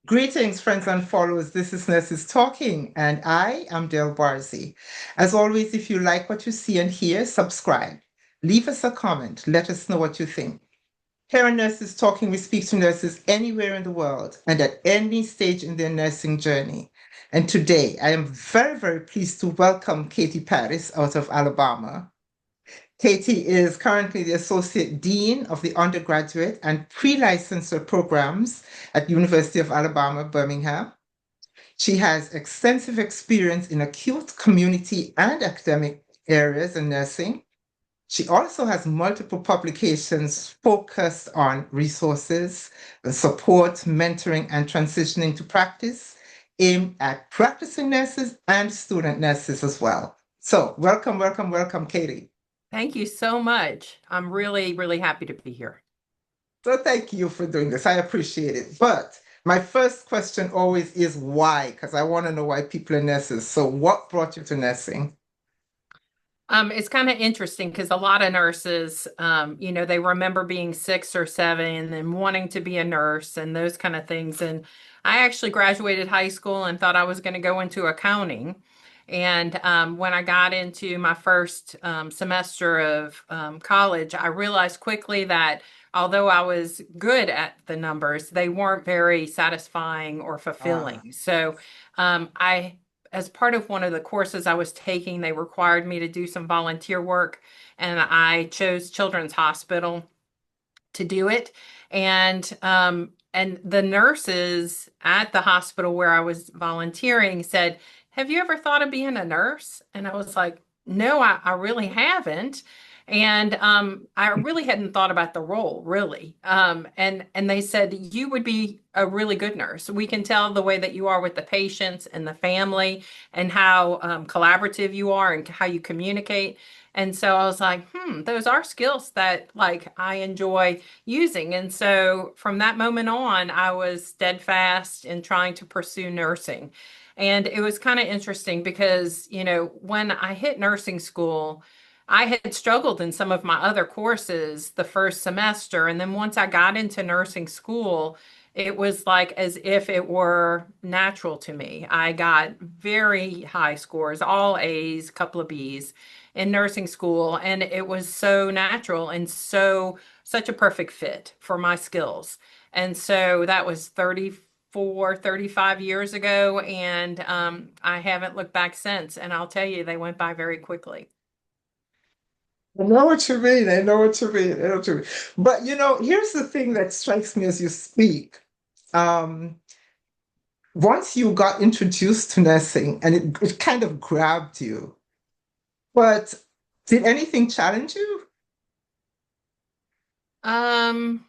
Greetings, friends and followers. This is Nurses Talking, and I am Del Barzi. As always, if you like what you see and hear, subscribe. Leave us a comment. Let us know what you think. Here on Nurses Talking, we speak to nurses anywhere in the world and at any stage in their nursing journey. And today, I am very, very pleased to welcome Katie Parris out of Alabama. Katie is currently the Associate Dean of the Undergraduate and Pre-licensure programs at University of Alabama, Birmingham. She has extensive experience in acute, community, and academic areas in nursing. She also has multiple publications focused on resources, support, mentoring, and transitioning to practice, aimed at practicing nurses and student nurses as well. So, welcome, welcome, welcome, Katie. Thank you so much. I'm really, really happy to be here. So thank you for doing this. I appreciate it. But my first question always is why? Because I want to know why people are nurses. So what brought you to nursing? It's kind of interesting because a lot of nurses, they remember being 6 or 7 and wanting to be a nurse and those kind of things. And I actually graduated high school and thought I was going to go into accounting. And when I got into my first semester of college, I realized quickly that although I was good at the numbers, they weren't very satisfying or Ah, fulfilling. So I as part of one of the courses I was taking, they required me to do some volunteer work, and I chose Children's Hospital to do it. And the nurses at the hospital where I was volunteering said, "Have you ever thought of being a nurse?" And I was like, "No, I really haven't." And I really hadn't thought about the role, really. And they said, "You would be a really good nurse. We can tell the way that you are with the patients and the family and how collaborative you are and how you communicate." And so I was like, those are skills that like I enjoy using. And so from that moment on, I was steadfast in trying to pursue nursing. And it was kind of interesting because, when I hit nursing school, I had struggled in some of my other courses the first semester. And then once I got into nursing school, it was like as if it were natural to me. I got very high scores, all A's, couple of B's in nursing school, and it was so natural and such a perfect fit for my skills. And so that was 34, 35 years ago, and I haven't looked back since. And I'll tell you, they went by very quickly. I know what you mean. I know what you mean. I know what you mean. But here's the thing that strikes me as you speak. Um, Once you got introduced to nursing and it kind of grabbed you, but did anything challenge you? Um,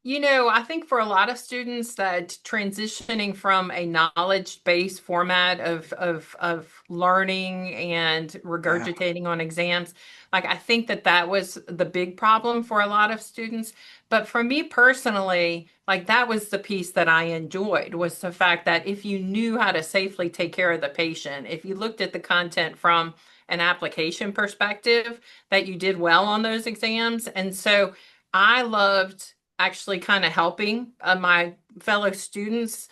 I think for a lot of students that transitioning from a knowledge-based format of learning and Yeah. regurgitating on exams, like I think that was the big problem for a lot of students. But for me personally, like that was the piece that I enjoyed was the fact that if you knew how to safely take care of the patient, if you looked at the content from an application perspective, that you did well on those exams. And so I loved actually kind of helping my fellow students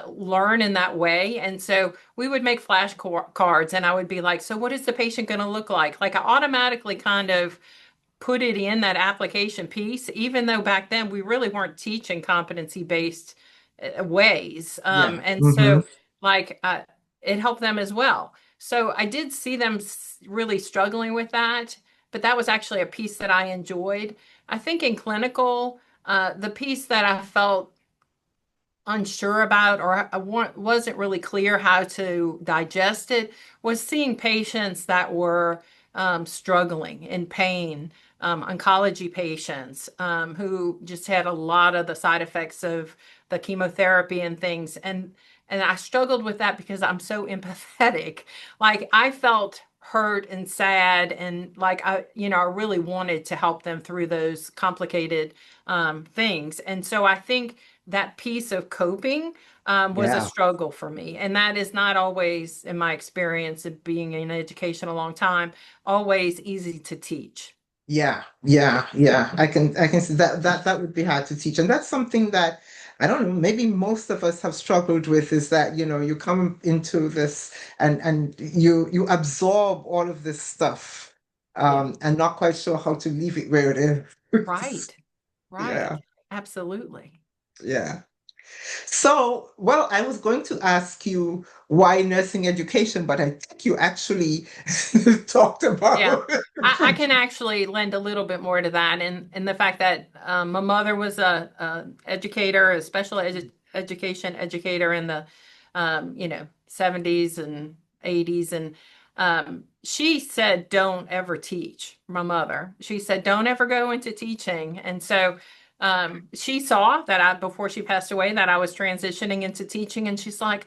learn in that way. And so we would make flashcards, and I would be like, "So, what is the patient going to look like?" Like, I automatically kind of put it in that application piece, even though back then we really weren't teaching competency based ways. Yeah. And Hmm. so, like, it helped them as well. So I did see them really struggling with that, but that was actually a piece that I enjoyed. I think in clinical, the piece that I felt unsure about or wasn't really clear how to digest it was seeing patients that were struggling in pain, oncology patients who just had a lot of the side effects of the chemotherapy and things. And I struggled with that because I'm so empathetic. Like I felt hurt and sad and like I really wanted to help them through those complicated things. And so I think that piece of coping was a Yeah. struggle for me. And that is not always, in my experience of being in education a long time, always easy to teach. Yeah. I can see that would be hard to teach. And that's something that I don't know, maybe most of us have struggled with is that, you come into this and you absorb all of this stuff, Yeah. and not quite sure how to leave it where it is. Right. Yeah, Right. Absolutely. yeah. So, well, I was going to ask you why nursing education, but I think you actually talked Yeah, about I it. can actually lend a little bit more to that, and the fact that my mother was a educator, a education educator in the 70s and 80s, and she said, "Don't ever teach." My mother, she said, "Don't ever go into teaching," and so she saw that I before she passed away that I was transitioning into teaching, and she's like,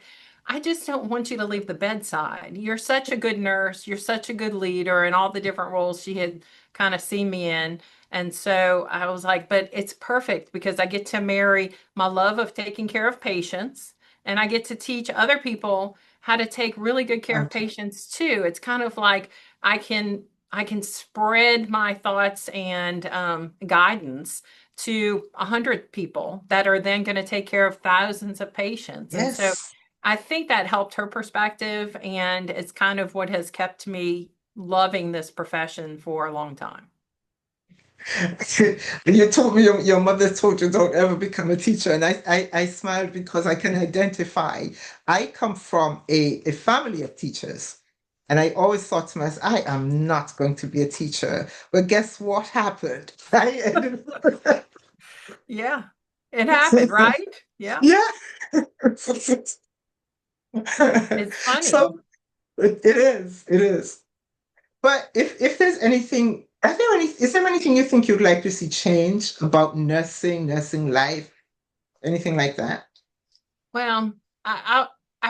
I just don't want you to leave the bedside. You're such a good nurse. You're such a good leader, and all the different roles she had kind of seen me in. And so I was like, but it's perfect because I get to marry my love of taking care of patients and I get to teach other people how to take really good care of patients too. It's kind of like I can I can spread my thoughts and guidance to 100 people that are then going to take care of thousands of patients. And so Yes. I think that helped her perspective, and it's kind of what has kept me loving this profession for a long time. You told me your mother told you don't ever become a teacher, and I smiled because I can identify. I come from a family of teachers, and I always thought to myself, I am not going to be a teacher. But guess what happened? I ended up. Yeah, it happened, right? Yeah, Yeah. it's funny. So it is. But if there's anything, is there anything you think you'd like to see change about nursing life, anything like that? Well, I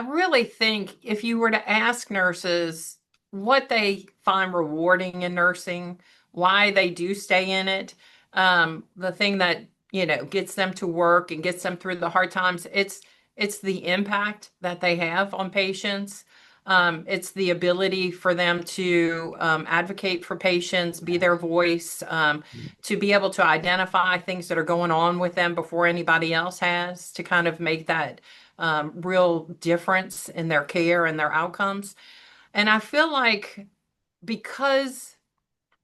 really think if you were to ask nurses what they find rewarding in nursing, why they do stay in it, the thing that gets them to work and gets them through the hard times, it's the impact that they have on patients. It's the ability for them to advocate for patients, be their voice, to be able to identify things that are going on with them before anybody else has, to kind of make that real difference in their care and their outcomes. And I feel like because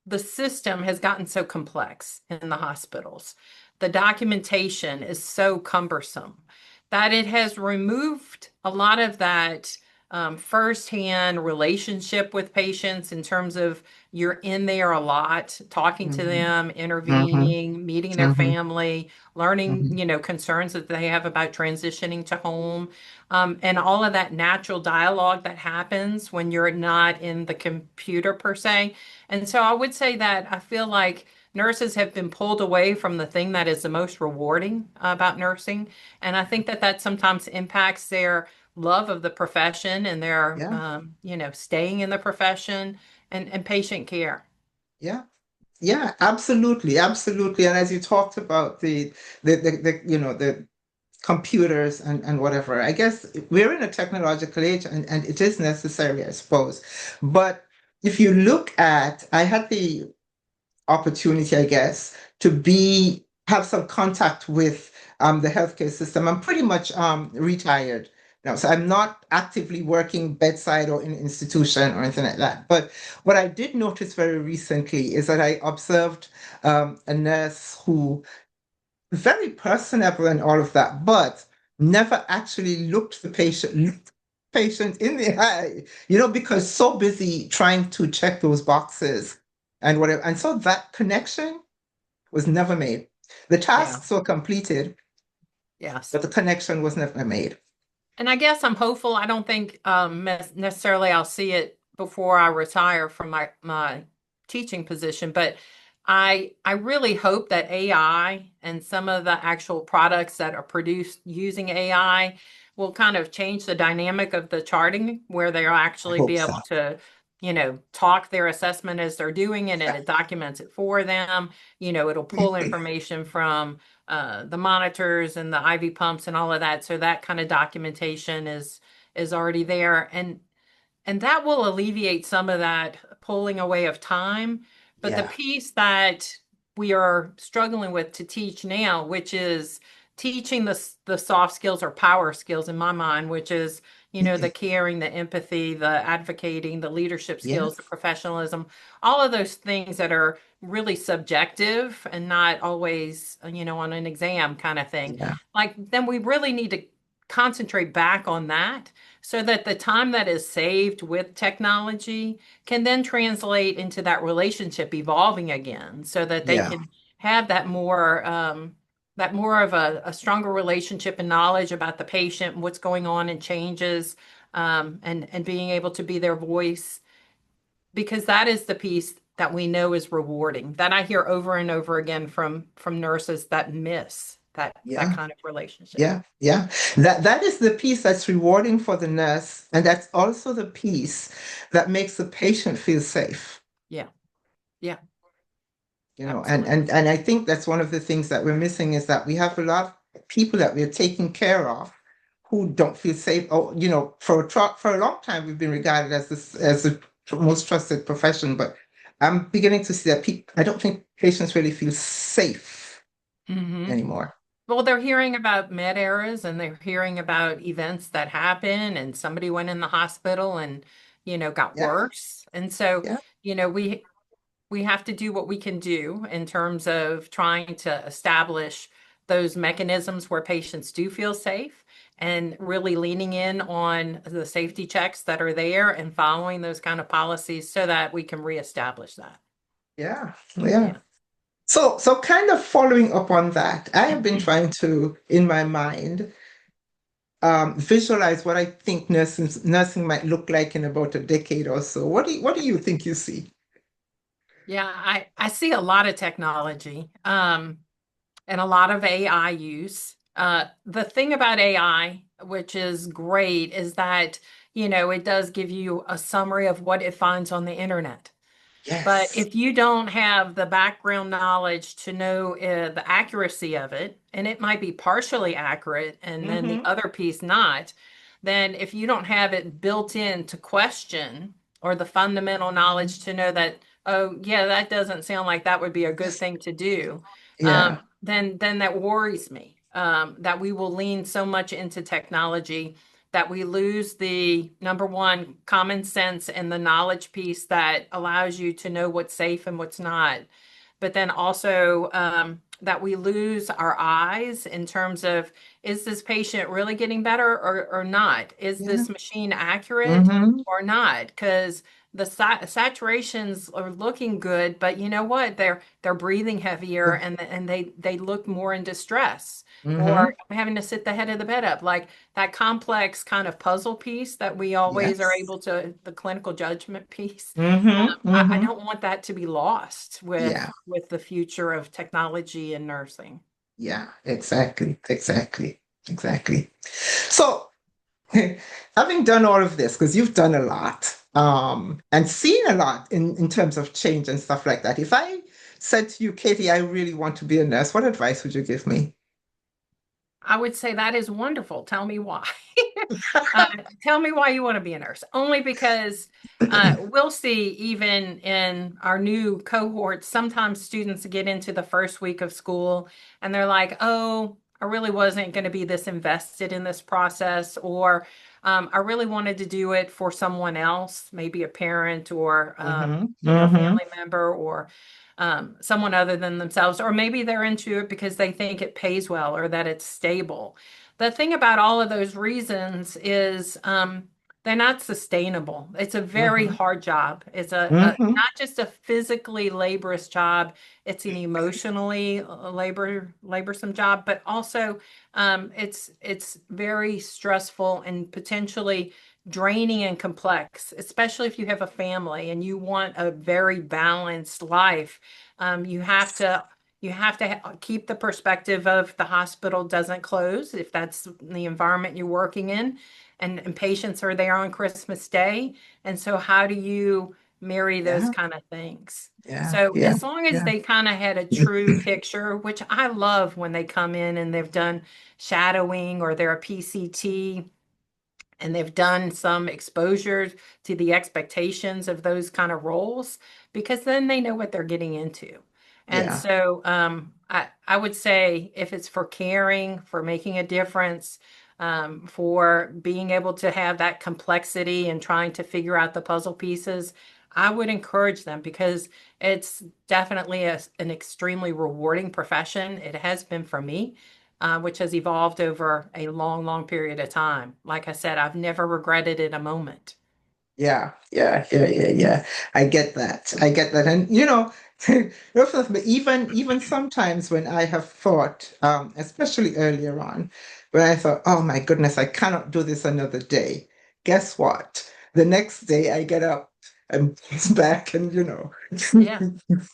the system has gotten so complex in the hospitals, the documentation is so cumbersome that it has removed a lot of that firsthand relationship with patients in terms of you're in there a lot, talking to Hmm. them, Hmm. intervening, meeting their Hmm. family, learning, Hmm. concerns that they have about transitioning to home, and all of that natural dialogue that happens when you're not in the computer per se. And so I would say that I feel like nurses have been pulled away from the thing that is the most rewarding about nursing. And I think that that sometimes impacts their love of the profession and their, Yeah, staying in the profession and patient care. yeah, yeah, absolutely. And as you talked about the computers and whatever, I guess we're in a technological age and it is necessary, I suppose. But if you look at, I had the opportunity, I guess, to be have some contact with the healthcare system. I'm pretty much retired now, so I'm not actively working bedside or in an institution or anything like that. But what I did notice very recently is that I observed a nurse who very personable and all of that, but never actually looked the patient in the eye, because so busy trying to check those boxes and whatever. And so that connection was never made. The Yeah. tasks were completed, Yes. but the connection was never made. And I guess I'm hopeful. I don't think necessarily I'll see it before I retire from my teaching position, but I really hope that AI and some of the actual products that are produced using AI will kind of change the dynamic of the charting, where they'll I actually be hope so. able to, talk their assessment as they're doing it, and Yeah. it documents it for them. It'll pull information from the monitors and the IV pumps and all of that. So that kind of documentation is already there, and that will alleviate some of that pulling away of time. But the Yeah. piece that we are struggling with to teach now, which is teaching the soft skills or power skills in my mind, which is, the caring, the empathy, the advocating, the leadership Yeah. skills, the professionalism, all of those things that are really subjective and not always, on an exam kind of thing. Yeah. Like, then we really need to concentrate back on that so that the time that is saved with technology can then translate into that relationship evolving again so that they Yeah. can have that more of a stronger relationship and knowledge about the patient and what's going on and changes, and being able to be their voice, because that is the piece that we know is rewarding, that I hear over and over again from nurses that miss that Yeah. kind of relationship. Yeah. Yeah. That is the piece that's rewarding for the nurse, and that's also the piece that makes the patient feel safe. Yeah, yeah, And absolutely. and I think that's one of the things that we're missing is that we have a lot of people that we're taking care of who don't feel safe. Or, for a long time we've been regarded as the most trusted profession, but I'm beginning to see that I don't think patients really feel safe Hmm. anymore. Well, they're hearing about med errors and they're hearing about events that happen and somebody went in the hospital and, got Yeah. worse. And so, Yeah. you know, we we have to do what we can do in terms of trying to establish those mechanisms where patients do feel safe and really leaning in on the safety checks that are there and following those kind of policies so that we can reestablish that. Yeah. Yeah. Yeah. So kind of following up on that, I have been trying to, in my mind, visualize what I think nursing might look like in about a decade or so. What do you think you see? Yeah, I see a lot of technology, and a lot of AI use. The thing about AI, which is great, is that, it does give you a summary of what it finds on the internet. But Yes. if you don't have the background knowledge to know the accuracy of it, and it might be partially accurate and then the Mm-hmm. other piece not, then if you don't have it built in to question or the fundamental knowledge to know that, oh, yeah, that doesn't sound like that would be a good thing to do, Yeah. then that worries me, that we will lean so much into technology that we lose the number one common sense and the knowledge piece that allows you to know what's safe and what's not. But then also, that we lose our eyes in terms of, is this patient really getting better or not? Is Yeah. this machine accurate Mm-hmm. or not? Because the saturations are looking good, but you know what? They're breathing heavier and they look more in distress, Mm-hmm. or having to sit the head of the bed up. Like that complex kind of puzzle piece that we always are Yes. able to, the clinical judgment piece. Mm-hmm. I Mm-hmm. don't want that to be lost Yeah. with the future of technology and nursing. Yeah. Exactly. Exactly. Exactly. So, having done all of this, because you've done a lot, and seen a lot in terms of change and stuff like that, if I said to you, Katie, I really want to be a nurse, what advice would you give me? I would say that is wonderful. Tell me why. Tell me why you want to be a nurse. Only because we'll see, even in our new cohorts, sometimes students get into the first week of school and they're like, oh, I really wasn't going to be this invested in this process, or I really wanted to do it for someone else, maybe a parent or, Mm-hmm. a Mm-hmm. family member, or someone other than themselves, or maybe they're into it because they think it pays well or that it's stable. The thing about all of those reasons is, they're not sustainable. It's a very Mm-hmm. hard job. It's Mm-hmm. not just a physically laborious job. It's an emotionally laborsome job, but also, it's very stressful and potentially draining and complex, especially if you have a family and you want a very balanced life. You have to keep the perspective of the hospital doesn't close if that's the environment you're working in, and patients are there on Christmas Day. And so how do you marry those Yeah. kind of things? Yeah. So Yeah. as long as Yeah. they kind of had a true picture, which I love when they come in and they've done shadowing or they're a PCT and they've done some exposure to the expectations of those kind of roles, because then they know what they're getting into. And Yeah. so I would say if it's for caring, for making a difference, for being able to have that complexity and trying to figure out the puzzle pieces, I would encourage them because it's definitely an extremely rewarding profession. It has been for me, which has evolved over a long, long period of time. Like I said, I've never regretted it a moment. Yeah, yeah, yeah, yeah, yeah. I get that. I get that. And definitely, even sometimes when I have thought, especially earlier on, when I thought, oh my goodness, I cannot do this another day. Guess what? The next day I get up and bounce back and Yeah.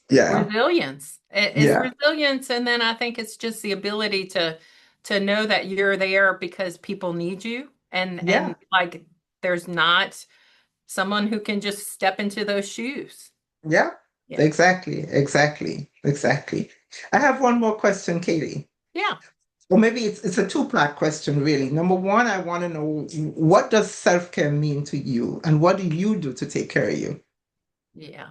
yeah, Resilience. It's yeah, resilience, and then I think it's just the ability to know that you're there because people need you, and yeah, like there's not someone who can just step into those shoes. yeah. Yeah. Exactly, exactly, exactly. I have one more question, Katie. Yeah. Or maybe it's a two-part question, really. Number one, I want to know, what does self-care mean to you, and what do you do to take care of you? Yeah.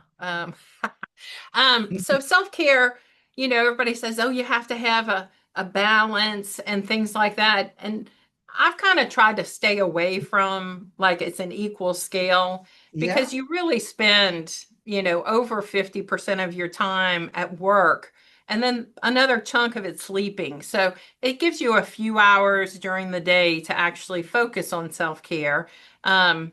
So self-care, everybody says, oh, you have to have a balance and things like that. And I've kind of tried to stay away from like it's an equal scale Yeah, because you really spend, over 50% of your time at work and then another chunk of it sleeping. So it gives you a few hours during the day to actually focus on self-care. Um,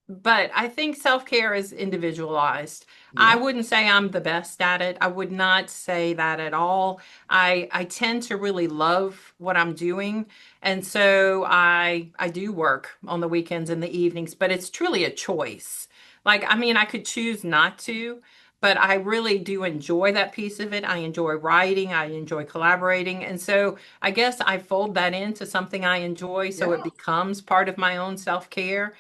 but I think self-care is individualized. I yeah, wouldn't say I'm the best at it. I would not say that at all. I tend to really love what I'm doing, and so I do work on the weekends and the evenings, but it's truly a choice. Like, I mean, I could choose not to, but I really do enjoy that piece of it. I enjoy writing, I enjoy collaborating, and so I guess I fold that into something I enjoy, so it yeah, becomes part of my own self-care.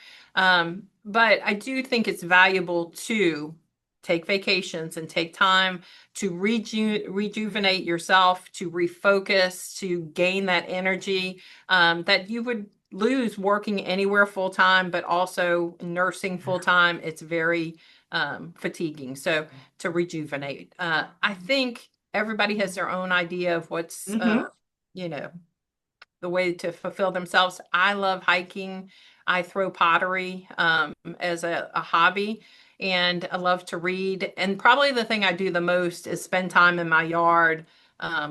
But I do think it's valuable to take vacations and take time to rejuvenate yourself, to refocus, to gain that energy that you would lose working anywhere full time, but also nursing full time. It's very fatiguing. So to rejuvenate, I think everybody has their own idea of what's, hmm you know, the way to fulfill themselves. I love hiking. I throw pottery as a hobby, and I love to read. And probably the thing I do the most is spend time in my yard,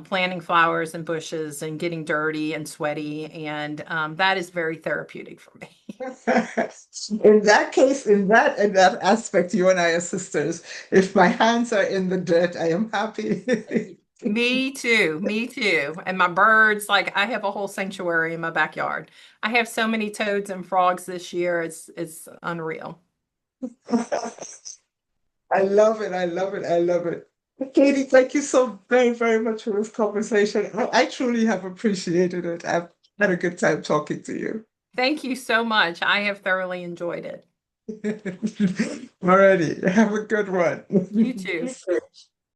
planting flowers and bushes and getting dirty and sweaty. And that is very therapeutic for me. In that case, in that aspect, you and I are sisters. If my hands are in the dirt, I am happy. Me too. Me too. And my birds, like I have a whole sanctuary in my backyard. I have so many toads and frogs this year. It's unreal. I love it. I love it. I love it. Katie, thank you so very, very much for this conversation. I truly have appreciated it. I've had a good time talking to you. Thank you so much. I have thoroughly enjoyed it. Alrighty, have a good one. You too.